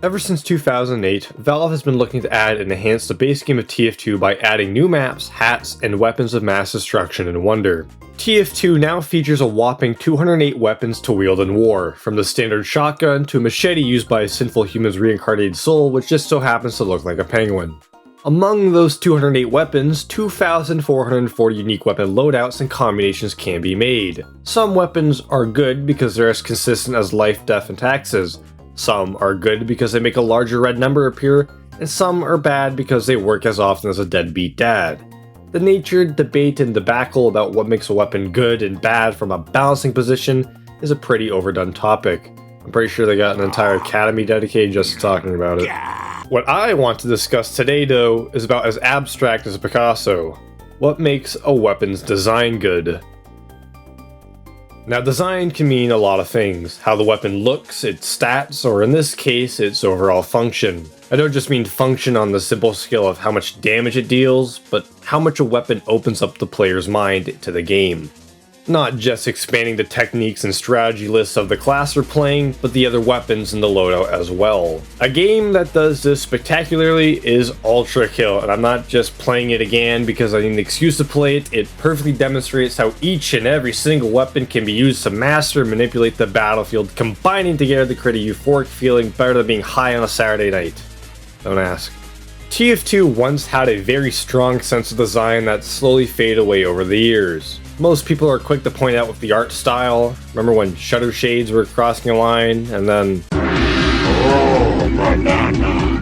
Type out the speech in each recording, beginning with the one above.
Ever since 2008, Valve has been looking to add and enhance the base game of TF2 by adding new maps, hats, and weapons of mass destruction and wonder. TF2 now features a whopping 208 weapons to wield in war, from the standard shotgun to a machete used by a sinful human's reincarnated soul which just so happens to look like a penguin. Among those 208 weapons, 2,440 unique weapon loadouts and combinations can be made. Some weapons are good because they're as consistent as life, death, and taxes. Some are good because they make a larger red number appear, and some are bad because they work as often as a deadbeat dad. The natured debate and debacle about what makes a weapon good and bad from a balancing position is a pretty overdone topic. I'm pretty sure they got an entire academy dedicated just to talking about it. What I want to discuss today, though, is about as abstract as Picasso. What makes a weapon's design good? Now, design can mean a lot of things. How the weapon looks, its stats, or in this case, its overall function. I don't just mean function on the simple scale of how much damage it deals, but how much a weapon opens up the player's mind to the game. Not just expanding the techniques and strategy lists of the class you're playing, but the other weapons in the loadout as well. A game that does this spectacularly is Ultra Kill, and I'm not just playing it again because I need an excuse to play it. It perfectly demonstrates how each and every single weapon can be used to master and manipulate the battlefield, combining together to create a euphoric feeling better than being high on a Saturday night. Don't ask. TF2 once had a very strong sense of design that slowly faded away over the years. Most people are quick to point out with the art style. Remember when shutter shades were crossing a line, and then... Oh, banana.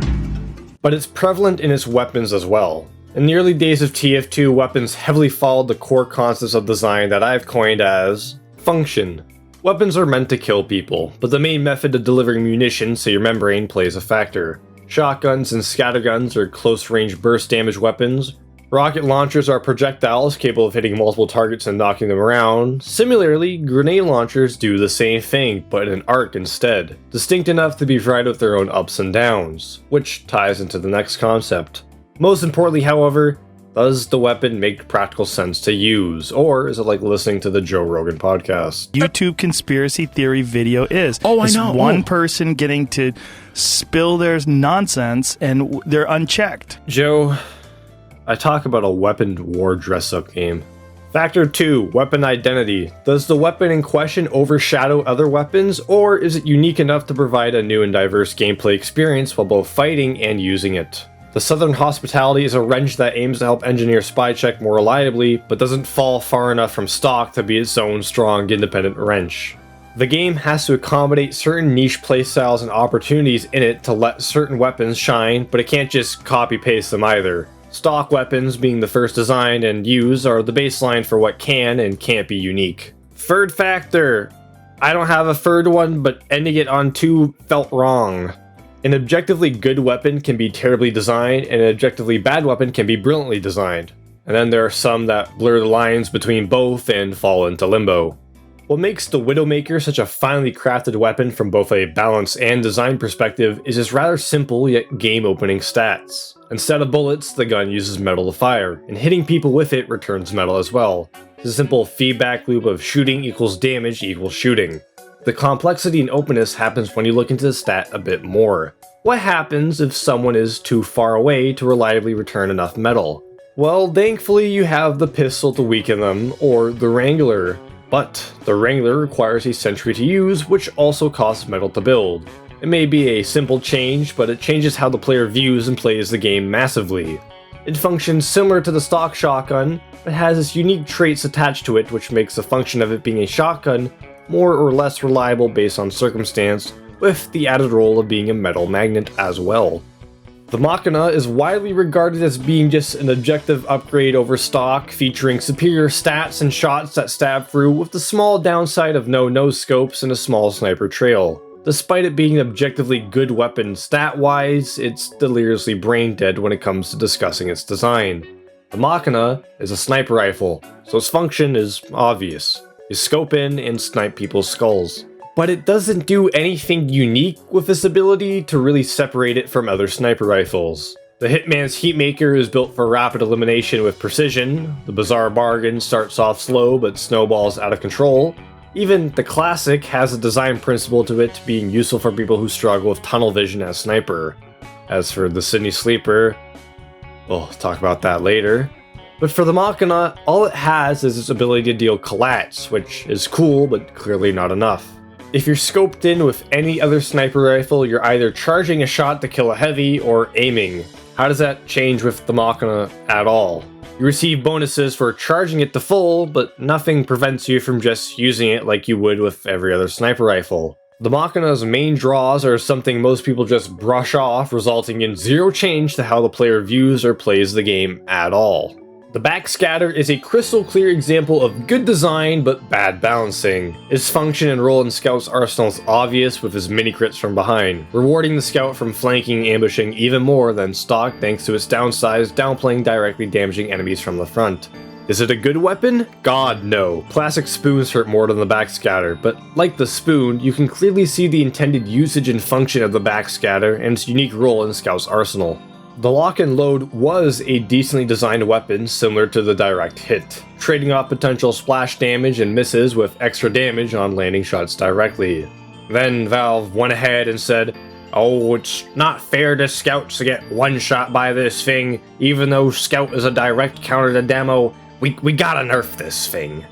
But it's prevalent in its weapons as well. In the early days of TF2, weapons heavily followed the core concepts of design that I've coined as function. Weapons are meant to kill people, but the main method of delivering munitions, so your membrane, plays a factor. Shotguns and scatterguns are close-range burst damage weapons. Rocket launchers are projectiles capable of hitting multiple targets and knocking them around. Similarly, grenade launchers do the same thing, but in an arc instead, distinct enough to be varied with their own ups and downs, which ties into the next concept. Most importantly, however, does the weapon make practical sense to use, or is it like listening to the Joe Rogan podcast? YouTube conspiracy theory video is. I know. One person getting to spill their nonsense and they're unchecked. Joe, I talk about a weapon war dress-up game. Factor 2, weapon identity. Does the weapon in question overshadow other weapons, or is it unique enough to provide a new and diverse gameplay experience while both fighting and using it? The Southern Hospitality is a wrench that aims to help engineer SpyCheck more reliably, but doesn't fall far enough from stock to be its own strong, independent wrench. The game has to accommodate certain niche playstyles and opportunities in it to let certain weapons shine, but it can't just copy-paste them either. Stock weapons, being the first designed and used, are the baseline for what can and can't be unique. Third factor. I don't have a third one, but ending it on 2 felt wrong. An objectively good weapon can be terribly designed, and an objectively bad weapon can be brilliantly designed. And then there are some that blur the lines between both and fall into limbo. What makes the Widowmaker such a finely crafted weapon from both a balance and design perspective is its rather simple yet game-opening stats. Instead of bullets, the gun uses metal to fire, and hitting people with it returns metal as well. It's a simple feedback loop of shooting equals damage equals shooting. The complexity and openness happens when you look into the stat a bit more. What happens if someone is too far away to reliably return enough metal? Well, thankfully you have the pistol to weaken them, or the Wrangler. But the Wrangler requires a sentry to use, which also costs metal to build. It may be a simple change, but it changes how the player views and plays the game massively. It functions similar to the stock shotgun, but has its unique traits attached to it which makes the function of it being a shotgun more or less reliable based on circumstance, with the added role of being a metal magnet as well. The Machina is widely regarded as being just an objective upgrade over stock, featuring superior stats and shots that stab through, with the small downside of no no-scopes and a small sniper trail. Despite it being an objectively good weapon stat-wise, it's deliriously brain-dead when it comes to discussing its design. The Machina is a sniper rifle, so its function is obvious. You scope in and snipe people's skulls. But it doesn't do anything unique with this ability to really separate it from other sniper rifles. The Hitman's Heatmaker is built for rapid elimination with precision. The Bizarre Bargain starts off slow but snowballs out of control. Even the Classic has a design principle to it being useful for people who struggle with tunnel vision as sniper. As for the Sydney Sleeper, we'll talk about that later. But for the Machina, all it has is its ability to deal collats, which is cool, but clearly not enough. If you're scoped in with any other sniper rifle, you're either charging a shot to kill a heavy or aiming. How does that change with the Machina at all? You receive bonuses for charging it to full, but nothing prevents you from just using it like you would with every other sniper rifle. The Machina's main draws are something most people just brush off, resulting in zero change to how the player views or plays the game at all. The backscatter is a crystal clear example of good design but bad balancing. Its function and role in Scout's arsenal is obvious with his mini crits from behind, rewarding the Scout from flanking and ambushing even more than stock thanks to its downsize, downplaying directly damaging enemies from the front. Is it a good weapon? God, no. Plastic spoons hurt more than the backscatter, but like the spoon, you can clearly see the intended usage and function of the backscatter and its unique role in Scout's arsenal. The lock and load was a decently designed weapon similar to the direct hit, trading off potential splash damage and misses with extra damage on landing shots directly. Then Valve went ahead and said, "Oh, it's not fair to Scouts to get one shot by this thing, even though Scout is a direct counter to demo, we gotta nerf this thing."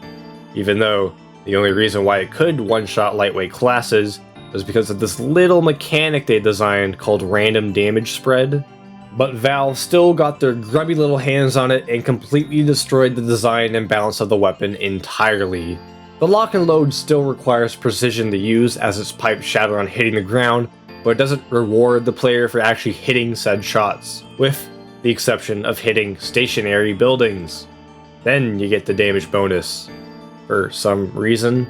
Even though the only reason why it could one-shot lightweight classes was because of this little mechanic they designed called random damage spread. But Valve still got their grubby little hands on it and completely destroyed the design and balance of the weapon entirely. The lock and load still requires precision to use as its pipes shatter on hitting the ground, but it doesn't reward the player for actually hitting said shots, with the exception of hitting stationary buildings. Then you get the damage bonus. For some reason.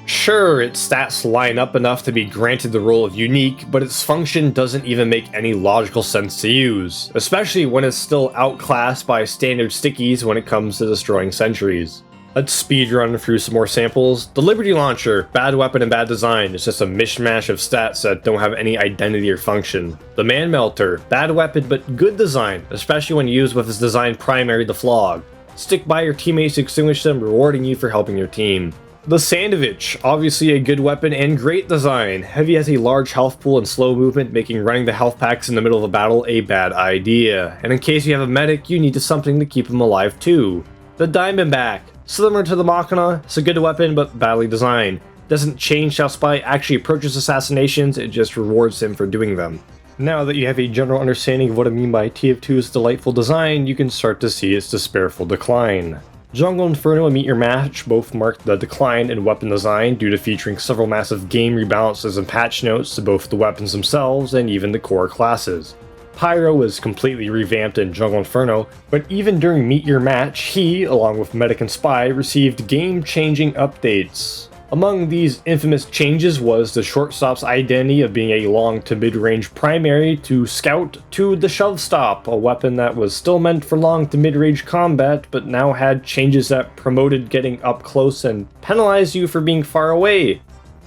Sure, its stats line up enough to be granted the role of unique, but its function doesn't even make any logical sense to use, especially when it's still outclassed by standard stickies when it comes to destroying sentries. Let's speedrun through some more samples. The Liberty Launcher, bad weapon and bad design, it's just a mishmash of stats that don't have any identity or function. The Man Melter, bad weapon but good design, especially when used with its design primary to flog. Stick by your teammates to extinguish them, rewarding you for helping your team. The Sandovich, obviously a good weapon and great design. Heavy has a large health pool and slow movement, making running the health packs in the middle of a battle a bad idea. And in case you have a medic, you need something to keep him alive too. The Diamondback, similar to the Machina, it's a good weapon but badly designed. Doesn't change how Spy actually approaches assassinations, it just rewards him for doing them. Now that you have a general understanding of what I mean by TF2's delightful design, you can start to see its despairful decline. Jungle Inferno and Meet Your Match both marked the decline in weapon design due to featuring several massive game rebalances and patch notes to both the weapons themselves and even the core classes. Pyro was completely revamped in Jungle Inferno, but even during Meet Your Match, he, along with Medic and Spy, received game-changing updates. Among these infamous changes was the shortstop's identity of being a long to mid-range primary to Scout to the shove stop, a weapon that was still meant for long to mid-range combat but now had changes that promoted getting up close and penalized you for being far away.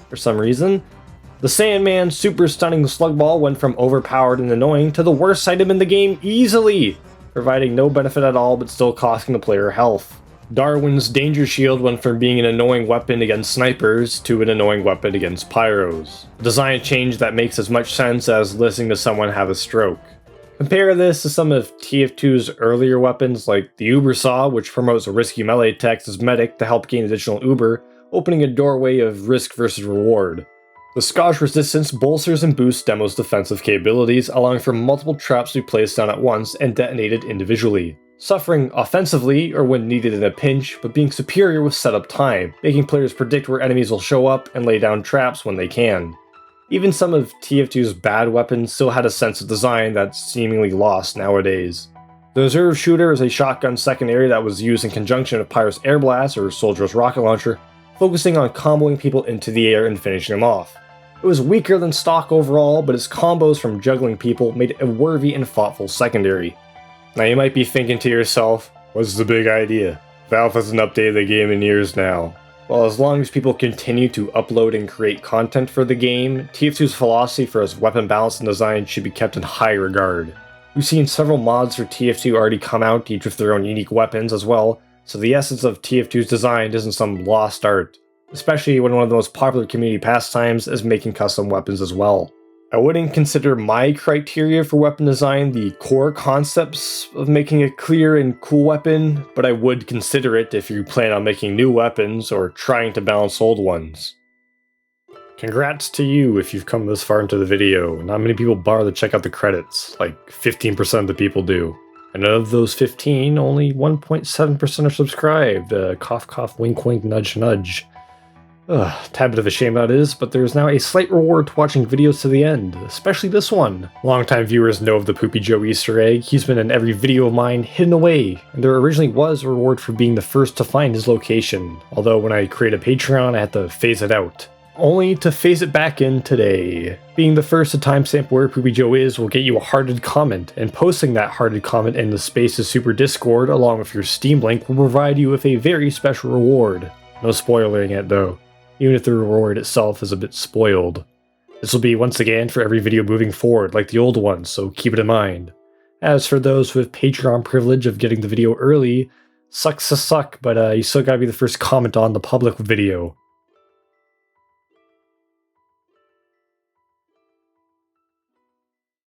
For some reason, the Sandman super stunning slug ball went from overpowered and annoying to the worst item in the game easily, providing no benefit at all but still costing the player health. Darwin's Danger Shield went from being an annoying weapon against snipers to an annoying weapon against pyros. A design change that makes as much sense as listening to someone have a stroke. Compare this to some of TF2's earlier weapons like the Uber Saw, which promotes a risky melee text as medic to help gain additional Uber, opening a doorway of risk versus reward. The Scotch Resistance bolsters and boosts Demo's defensive capabilities, allowing for multiple traps to be placed down at once and detonated individually. Suffering offensively or when needed in a pinch, but being superior with setup time, making players predict where enemies will show up and lay down traps when they can. Even some of TF2's bad weapons still had a sense of design that's seemingly lost nowadays. The Reserve Shooter is a shotgun secondary that was used in conjunction with Pyro's Air Blast or Soldier's Rocket Launcher, focusing on comboing people into the air and finishing them off. It was weaker than stock overall, but its combos from juggling people made it a worthy and thoughtful secondary. Now you might be thinking to yourself, what's the big idea? Valve hasn't updated the game in years now. Well, as long as people continue to upload and create content for the game, TF2's philosophy for its weapon balance and design should be kept in high regard. We've seen several mods for TF2 already come out, each with their own unique weapons as well, so the essence of TF2's design isn't some lost art. especially when one of the most popular community pastimes is making custom weapons as well. I wouldn't consider my criteria for weapon design the core concepts of making a clear and cool weapon, but I would consider it if you plan on making new weapons or trying to balance old ones. Congrats to you if you've come this far into the video. Not many people bother to check out the credits, like 15% of the people do. And of those 15, only 1.7% are subscribed. Cough cough, wink wink, nudge nudge. Tad bit of a shame that is, but there's now a slight reward to watching videos to the end, especially this one. Longtime viewers know of the Poopy Joe Easter egg. He's been in every video of mine, hidden away, and there originally was a reward for being the first to find his location, although when I create a Patreon I had to phase it out. Only to phase it back in today. Being the first to timestamp where Poopy Joe is will get you a hearted comment, and posting that hearted comment in the Spaces Super Discord along with your Steam link will provide you with a very special reward. No spoiling it though, even if the reward itself is a bit spoiled. This will be once again for every video moving forward like the old ones, so keep it in mind. As for those with Patreon privilege of getting the video early, sucks to suck, but you still gotta be the first comment on the public video.